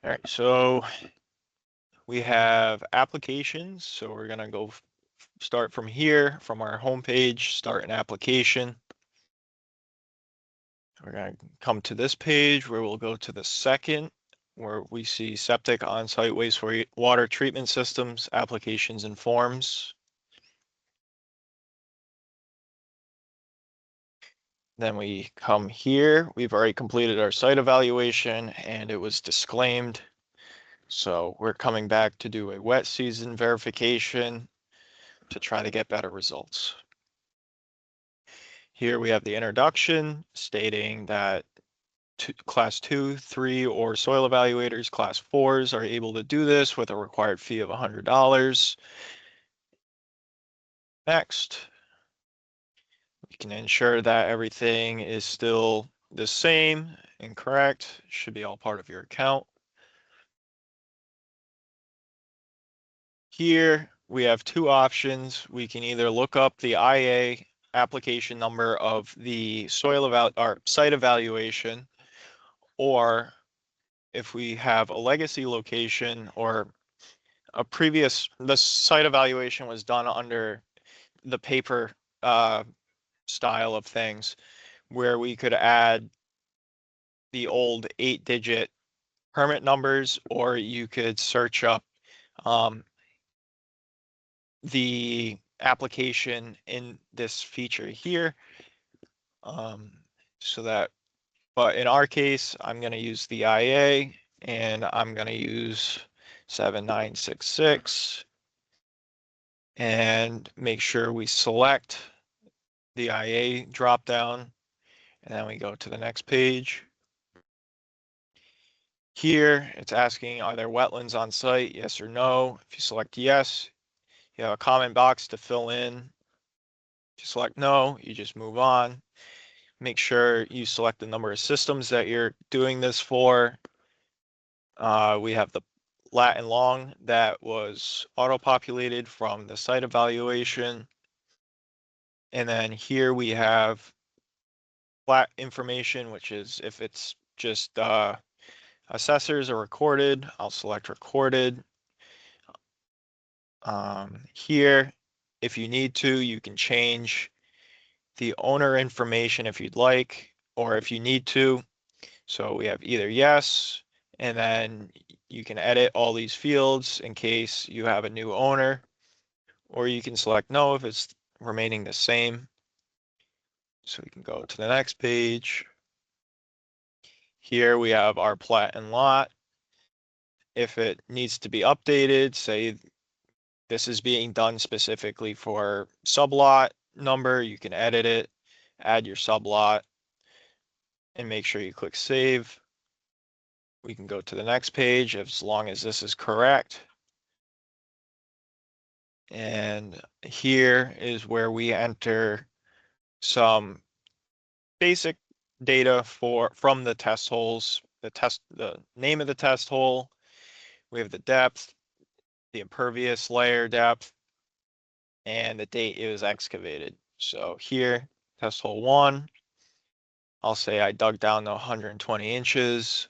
All right, so we have applications. So we're gonna go start from here, from our home page, start an application. We're gonna come to this page where we'll go to the second, where we see septic on-site wastewater treatment systems, applications and forms. Then we come here. We've already completed our site evaluation and it was disclaimed. So we're coming back to do a wet season verification to try to get better results. Here we have the introduction stating that class 2, 3, or soil evaluators, class 4s are able to do this with a required fee of $100. Next, we can ensure that everything is still the same and correct. Should be all part of your account. Here we have two options. We can either look up the IA application number of the site evaluation, or if we have a legacy location or the site evaluation was done under the paper style of things, where we could add the old 8-digit permit numbers, or you could search up the application in this feature here. But in our case, I'm going to use the IA and I'm going to use 7966 and make sure we select the IA dropdown, and then we go to the next page. Here it's asking, are there wetlands on site? Yes or no. If you select yes, you have a comment box to fill in. If you select no, you just move on. Make sure you select the number of systems that you're doing this for. We have the lat and long that was auto-populated from the site evaluation. And then here we have plat information, which is if it's just assessors are recorded, I'll select recorded. Here, if you need to, you can change the owner information if you'd like, or if you need to. So we have either yes, and then you can edit all these fields in case you have a new owner, or you can select no if it's remaining the same. So we can go to the next page. Here we have our plat and lot. If it needs to be updated, say this is being done specifically for sublot number, you can edit it, add your sublot, and make sure you click save. We can go to the next page as long as this is correct. And here is where we enter some basic data from the test holes, the name of the test hole. We have the depth, the impervious layer depth, and the date it was excavated. So here, test hole 1, I'll say I dug down to 120 inches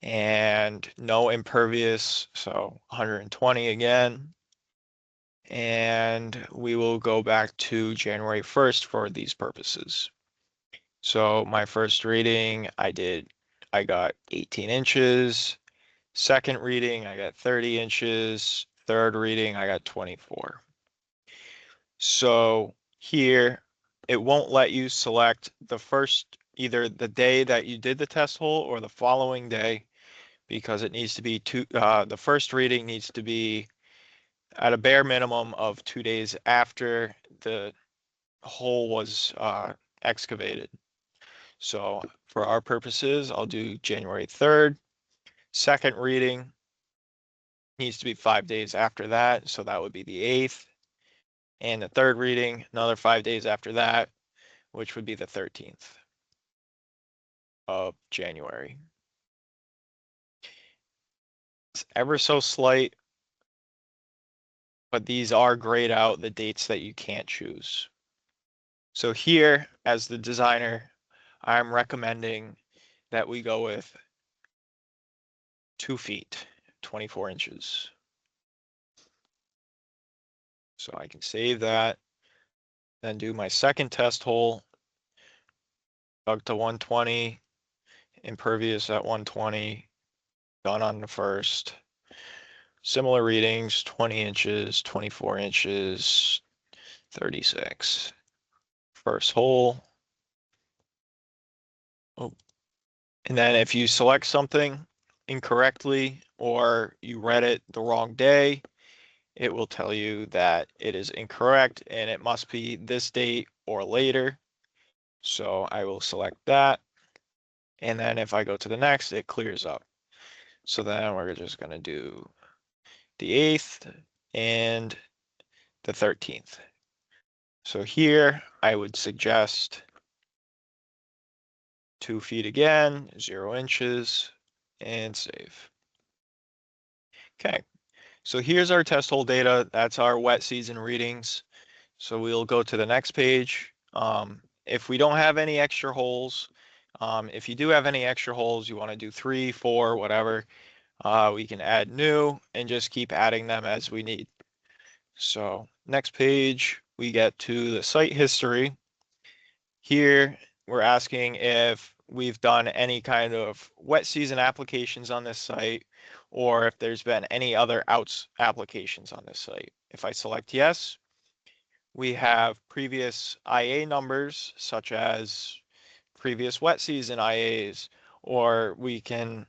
and no impervious, so 120 again. And we will go back to January 1st for these purposes. So my first reading, I got 18 inches. Second reading, I got 30 inches. Third reading, I got 24. So here, it won't let you select either the day that you did the test hole or the following day, because it needs to be the first reading needs to be at a bare minimum of 2 days after the hole was excavated. So for our purposes, I'll do January 3rd. Second reading needs to be 5 days after that, so that would be the 8th. And the third reading, another 5 days after that, which would be the 13th of January. It's ever so slight, but these are grayed out the dates that you can't choose. So here, as the designer, I'm recommending that we go with 2 feet, 24 inches. So I can save that, then do my second test hole, dug to 120, impervious at 120, done on the first. Similar readings, 20 inches, 24 inches, 36. First hole. Oh. And then if you select something incorrectly or you read it the wrong day, it will tell you that it is incorrect and it must be this date or later. So I will select that. And then if I go to the next, it clears up. So then we're just going to do the 8th and the 13th. So here I would suggest 2 feet again, 0 inches, and save. Okay, so here's our test hole data. That's our wet season readings. So we'll go to the next page. If we don't have any extra holes, if you do have any extra holes, you want to do 3, 4, whatever, we can add new and just keep adding them as we need. So next page, we get to the site history. Here, we're asking if we've done any kind of wet season applications on this site, or if there's been any other outs applications on this site. If I select yes, we have previous IA numbers, such as previous wet season IAs, or we can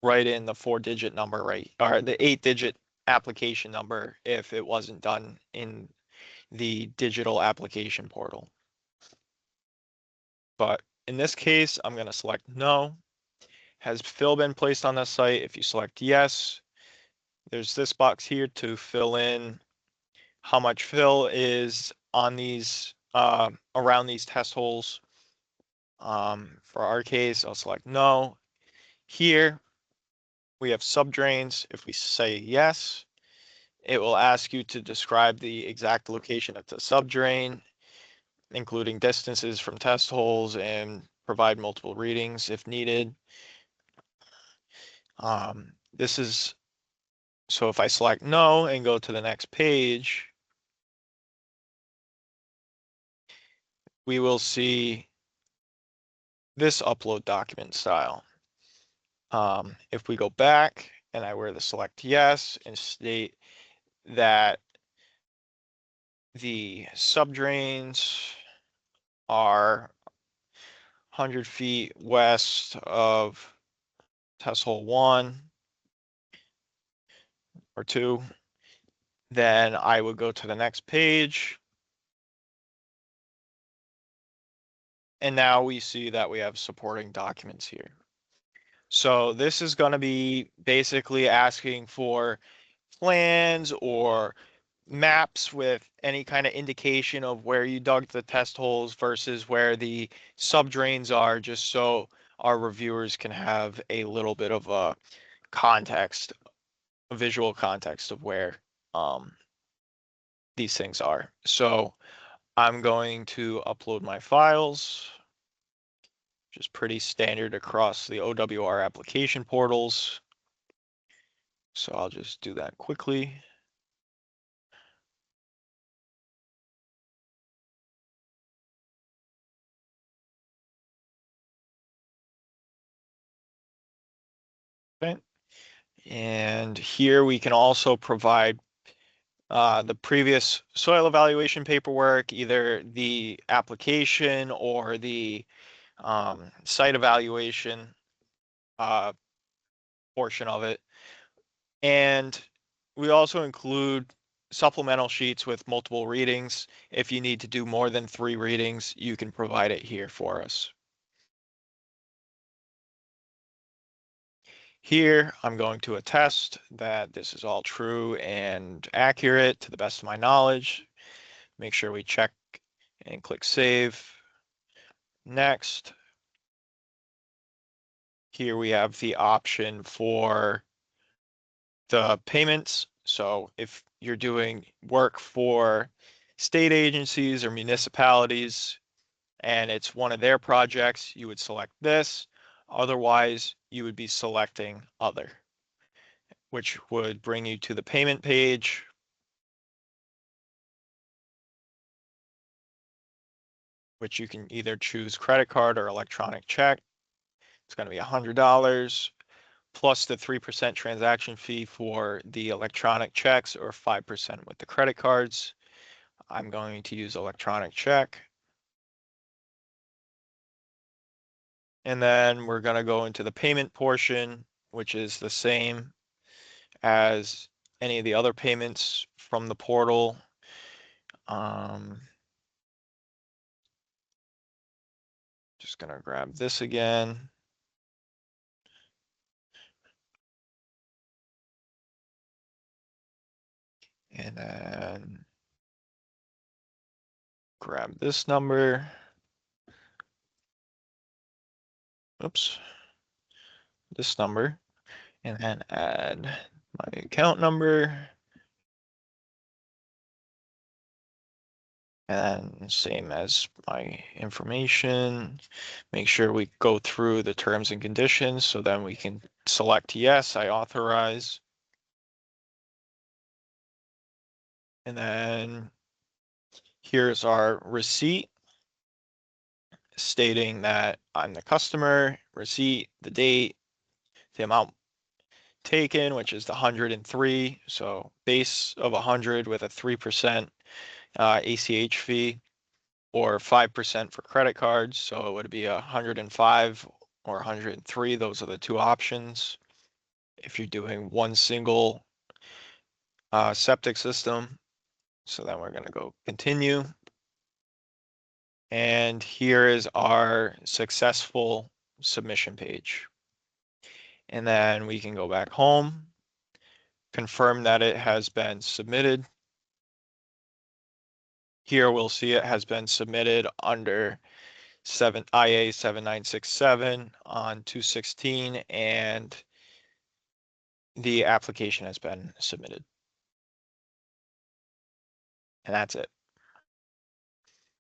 write in the 4-digit number, right, or the 8-digit application number if it wasn't done in the digital application portal. But in this case, I'm going to select no. Has fill been placed on the site? If you select yes, there's this box here to fill in how much fill is on these around these test holes. For our case, I'll select no. Here we have subdrains. If we say yes, it will ask you to describe the exact location of the subdrain, including distances from test holes, and provide multiple readings if needed. This is, so if I select no and go to the next page, we will see this upload document style. If we go back and I were to select yes and state that the subdrains are 100 feet west of test hole 1 or 2, then I would go to the next page. And now we see that we have supporting documents here. So this is going to be basically asking for plans or maps with any kind of indication of where you dug the test holes versus where the subdrains are, just so our reviewers can have a little bit of a context, a visual context of where these things are. So I'm going to upload my files, which is pretty standard across the OWR application portals. So I'll just do that quickly. Okay. And here we can also provide the previous soil evaluation paperwork, either the application or the site evaluation portion of it. And we also include supplemental sheets with multiple readings. If you need to do more than 3 readings, you can provide it here for us. Here, I'm going to attest that this is all true and accurate to the best of my knowledge. Make sure we check and click save. Next. Here we have the option for the payments. So if you're doing work for state agencies or municipalities and it's one of their projects, you would select this. Otherwise, you would be selecting other. which would bring you to the payment page. Which you can either choose credit card or electronic check. It's going to be $100 plus the 3% transaction fee for the electronic checks or 5% with the credit cards. I'm going to use electronic check. And then we're going to go into the payment portion, which is the same as any of the other payments from the portal. Just going to grab this again. And then grab this number. Oops. This number. And then add my account number. And then same as my information. Make sure we go through the terms and conditions so then we can select yes, I authorize. And then here's our receipt stating that I'm the customer, receipt, the date, the amount taken, which is the 103. So base of 100 with a 3% ACH fee, or 5% for credit cards. So it would be 105 or 103. Those are the two options. If you're doing one single septic system. So then we're going to go continue. And here is our successful submission page. And then we can go back home, confirm that it has been submitted. Here we'll see it has been submitted under IA 7967 on 2/16, and the application has been submitted. And that's it.